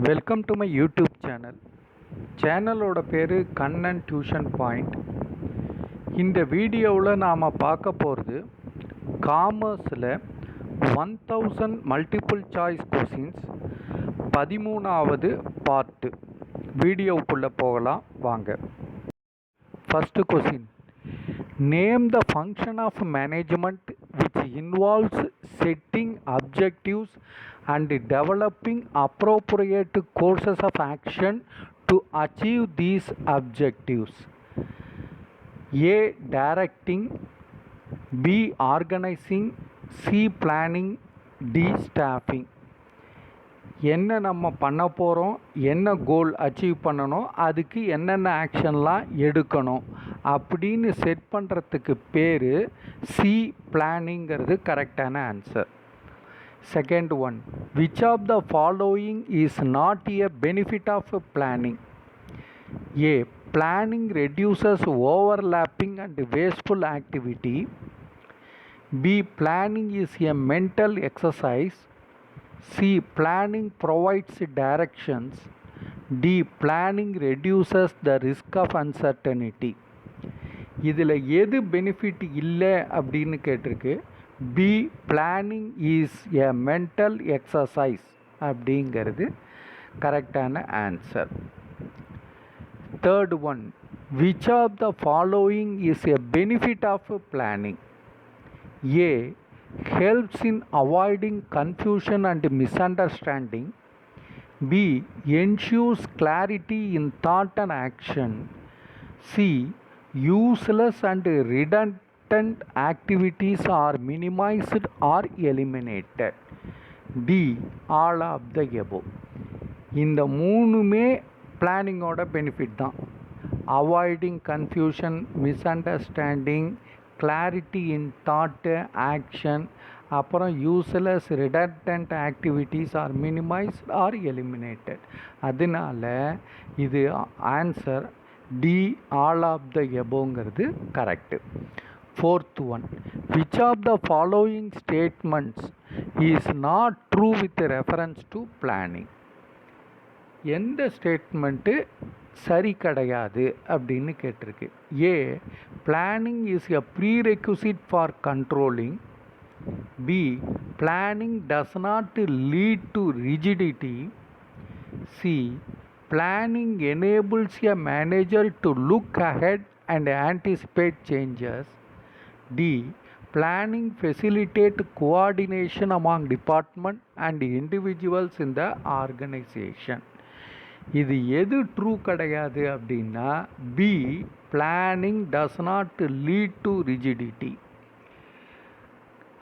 Welcome to my YouTube சேனலோட பேர் Kannan tuition point. இந்த வீடியோவில் நாம் பார்க்க போகிறது காமர்ஸில் 1000 மல்டிபிள் சாய்ஸ் கொஸ்டின்ஸ் 13வது பார்ட்டு. வீடியோவுக்குள்ளே போகலாம் வாங்க. First question, name the function of management which involves setting objectives and developing appropriate courses of action to achieve these objectives. A. Directing, B. Organizing, C. Planning, D. Staffing. என்ன நம்ம பண்ண போகிறோம், என்ன goal achieve பண்ணணும், அதுக்கு என்னென்ன ஆக்ஷன்லாம் எடுக்கணும் அப்படின்னு செட் பண்ணுறதுக்கு பேர் சி பிளானிங்கிறது கரெக்டான answer. Second one, which of the following is not a benefit of planning? A. Planning reduces overlapping and wasteful activity. B. Planning is a mental exercise. C. Planning provides directions. D. Planning reduces the risk of uncertainty. இதில் எது benefit இல்லை அப்படின்னு கேட்டிருக்கு. B. Planning is a mental exercise அப்படிங்கிறது கரெக்டான answer. Third one, which of the following is a benefit of planning? A. helps in avoiding confusion and misunderstanding. B. ensures clarity in thought and action. C. useless and redundant activities are minimized or eliminated. D. all of the above. இந்த மூணுமே பிளானிங்கோட benefit தான். Avoiding confusion, misunderstanding, clarity in thought, action, அப்புறம் useless redundant activities are minimized or eliminated. அதனால் இது answer D, all of the எபோங்கிறது correct. Fourth one, which of the following statements is not true with reference to planning? எந்த statement சரி கிடையாது அப்படின்னு கேட்டிருக்கு. A. Planning is a prerequisite for controlling. B. Planning does not lead to rigidity. C. Planning enables a manager to look ahead and anticipate changes. D. Planning facilitate coordination among department and individuals in the organization. இது எது true கிடையாது அப்படின்னா B. Planning does not lead to rigidity.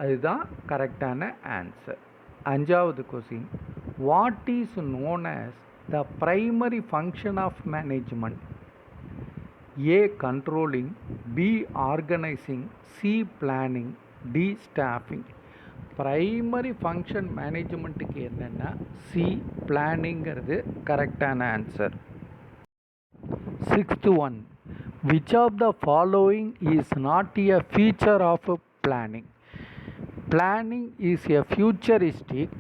அதுதான் கரெக்டான answer. அஞ்சாவது question, what is known as the primary function of management? A. Controlling, B. Organizing, C. Planning, D. Staffing. Primary function மேனேஜ்மெண்ட்டுக்கு என்னென்னா C பிளானிங்கிறது கரெக்டான answer. Sixth one, which of the following is not a feature of planning? Planning is a futuristic.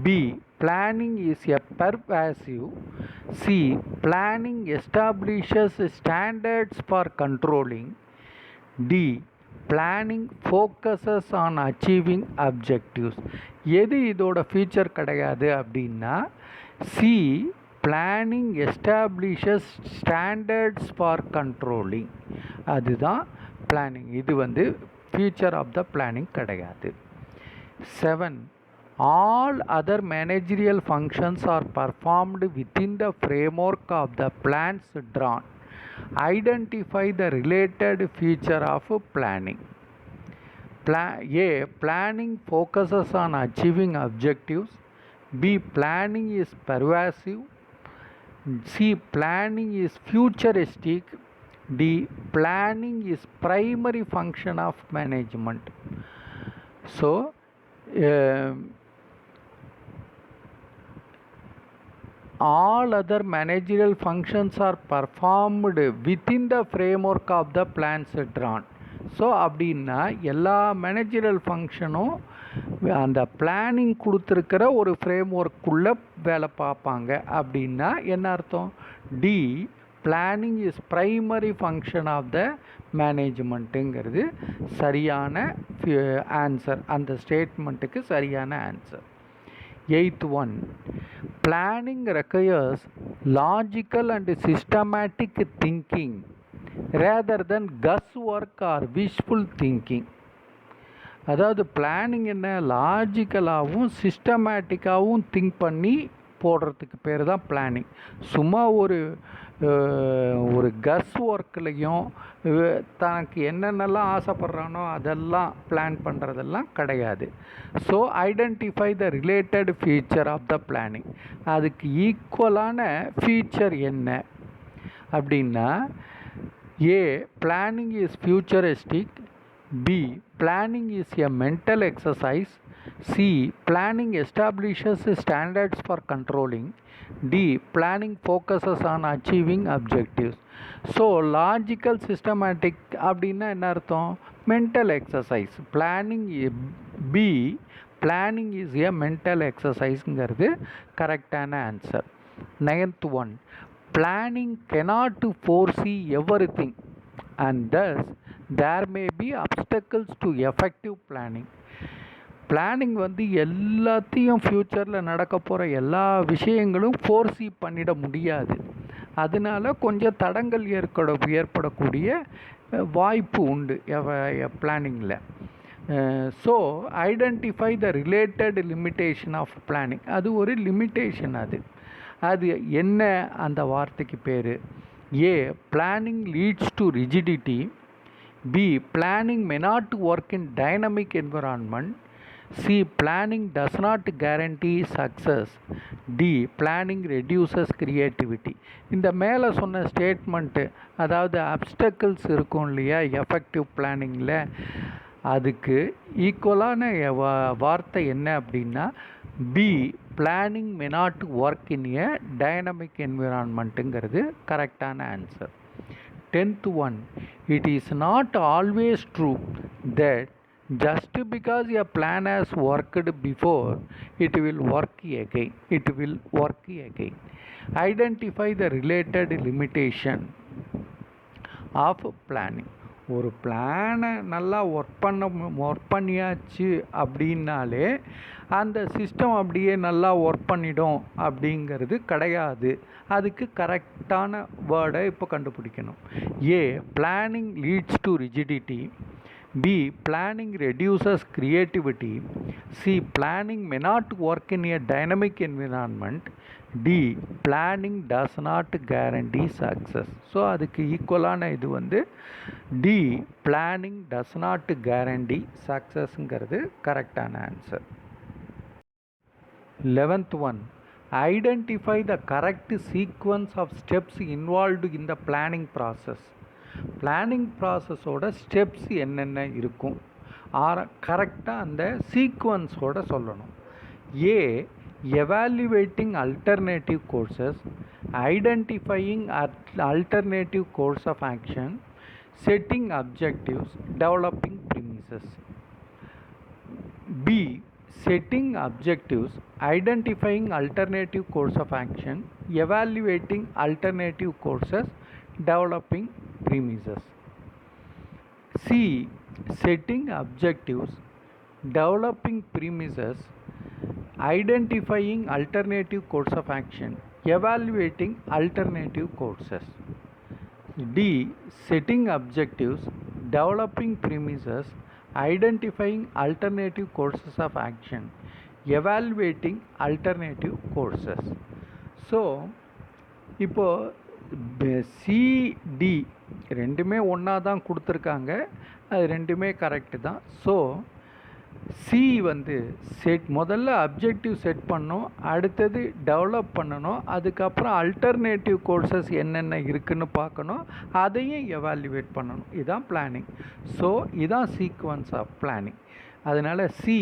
B. Planning is a pervasive. C. Planning establishes standards for controlling. D. Planning focuses on achieving objectives. எது இதோட feature கிடையாது அப்படின்னா C. Planning establishes standards for controlling. அதுதான் planning. இது feature of the planning கிடையாது. 7. All other managerial functions are performed within the framework of the plans drawn. Identify the related feature of planning. A. Planning focuses on achieving objectives. B. Planning is pervasive. C. Planning is futuristic. D. Planning is primary function of management. So all other managerial functions are performed within the framework of the plans drawn. So அப்படின்னா எல்லா managerial ஃபங்க்ஷனும் அந்த planning கொடுத்துருக்கிற ஒரு frame ஒர்க்குள்ளே வேலை பார்ப்பாங்க அப்படின்னா என்ன அர்த்தம்? D planning is primary function of the மேனேஜ்மெண்ட்டுங்கிறது சரியான ஆன்சர். அந்த ஸ்டேட்மெண்ட்டுக்கு சரியான answer. 8th one, planning requires logical and systematic thinking rather than guesswork or wishful thinking. அதாவது பிளானிங் என்ன, லாஜிக்கலாகவும் சிஸ்டமேட்டிக்காகவும் திங்க் பண்ணி போடுறதுக்கு பேர் தான் பிளானிங். சும்மா ஒரு கஸ் ஒர்க்லேயும் தனக்கு என்னென்னலாம் ஆசைப்படுறானோ அதெல்லாம் பிளான் பண்ணுறதெல்லாம் கிடையாது. So identify the related feature of the planning. அதுக்கு ஈக்குவலான ஃபீச்சர் என்ன அப்படின்னா, A planning is futuristic, B planning is a mental exercise, C planning establishes standards for controlling, D planning focuses on achieving objectives. So logical systematic அப்படின்னா என்ன அர்த்தம்? mental exercise. planning B planning is a mental exerciseங்கிறது கரெக்டான answer. 9th one, planning cannot foresee everything and thus there may be obstacles to effective planning. Planning எல்லாத்தையும் ஃப்யூச்சரில் நடக்க போகிற எல்லா விஷயங்களும் ஃபோர்ஸி பண்ணிட முடியாது. அதனால கொஞ்சம் தடங்கள் ஏற்படக்கூடிய வாய்ப்பு உண்டு பிளானிங்கில். So identify the related limitation of planning. அது ஒரு லிமிட்டேஷன். அது என்ன அந்த வார்த்தைக்கு பேர்? A planning leads to rigidity, B planning may not work in dynamic environment, C planning does not guarantee success, D planning reduces creativity. இந்த மேலே சொன்ன ஸ்டேட்மெண்ட்டு, அதாவது அப்டக்கிள்ஸ் இருக்கும் இல்லையா எஃபெக்டிவ் பிளானிங்கில், அதுக்கு ஈக்குவலான வார்த்தை என்ன அப்படின்னா B planning may not work in a dynamic என்விரான்மெண்ட்டுங்கிறது கரெக்டான answer. 10th one, it is not always true that just because a plan has worked before it will work again. Identify the related limitation of planning. ஒரு பிளானை நல்லா work பண்ணியாச்சு அப்படின்னாலே அந்த system அப்படியே நல்லா ஒர்க் பண்ணிடும் அப்படிங்கிறது கிடையாது. அதுக்கு கரெக்டான வேர்டை இப்போ கண்டுபிடிக்கணும். A planning leads to rigidity, B planning reduces creativity, C planning may not work in a dynamic environment, D planning does not guarantee success. So அதுக்கு ஈக்குவலான இது D planning does not guarantee சக்ஸஸ்ங்கிறது கரெக்டான answer. 11th one, identify the correct sequence of steps involved in the planning process. Planning ப்ராசஸோட steps என்னென்ன இருக்கும், கரெக்டாக அந்த சீக்வன்ஸோடு சொல்லணும். A evaluating alternative courses, identifying alternative course of action, setting objectives, developing premises. B setting objectives, identifying alternative course of action, evaluating alternative courses, developing premises. C setting objectives, developing premises, identifying alternative course of action, evaluating alternative courses. D setting objectives, developing premises, identifying alternative courses of action, evaluating alternative courses. So இப்போது CD ரெண்டுமே ஒன்றா தான் கொடுத்துருக்காங்க, அது ரெண்டுமே correct தான். So C முதல்ல objective set பண்ணணும், அடுத்தது டெவலப் பண்ணணும், அதுக்கப்புறம் அல்டர்னேட்டிவ் கோர்சஸ் என்னென்ன இருக்குதுன்னு பார்க்கணும், அதையும் எவாலுவேட் பண்ணணும். இதுதான் பிளானிங். ஸோ இதுதான் சீக்வன்ஸ் ஆஃப் பிளானிங். அதனால் C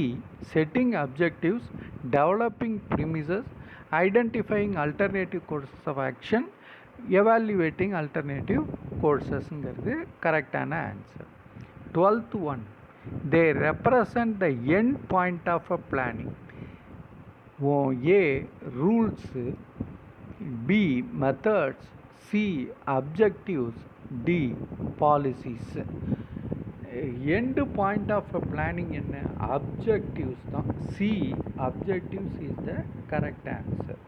setting objectives, developing premises, identifying alternative courses of action, evaluating alternative கோர்சஸ்ங்கிறது கரெக்டான answer. 12th one, they represent the end point of a planning. A rules, B methods, C objectives, D policies. End point of planning என்ன? Objectives தான். C objectives is the correct answer.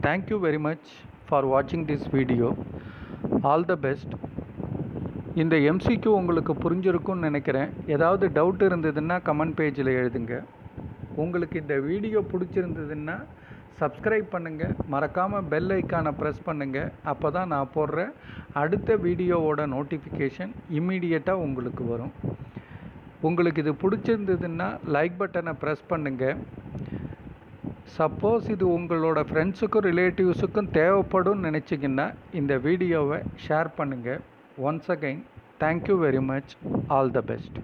Thank you very much for வாட்சிங் this video. All the best. இந்த MCQ உங்களுக்கு புரிஞ்சிருக்கும்னு நினைக்கிறேன். ஏதாவது doubt இருந்ததுன்னா comment பேஜில் எழுதுங்க. உங்களுக்கு இந்த வீடியோ பிடிச்சிருந்ததுன்னா சப்ஸ்கிரைப் பண்ணுங்கள், மறக்காமல் பெல் ஐக்கானை ப்ரெஸ் பண்ணுங்கள். அப்போ தான் நான் போடுற அடுத்த வீடியோவோட நோட்டிஃபிகேஷன் இம்மீடியட்டாக உங்களுக்கு வரும். உங்களுக்கு இது பிடிச்சிருந்ததுன்னா லைக் பட்டனை ப்ரெஸ் பண்ணுங்கள். சப்போஸ் இது உங்களோட ஃப்ரெண்ட்ஸுக்கும் ரிலேட்டிவ்ஸுக்கும் தேவைப்படும் நினச்சிங்கன்னா இந்த வீடியோவை ஷேர் பண்ணுங்கள். Once again thank you very much. All the best.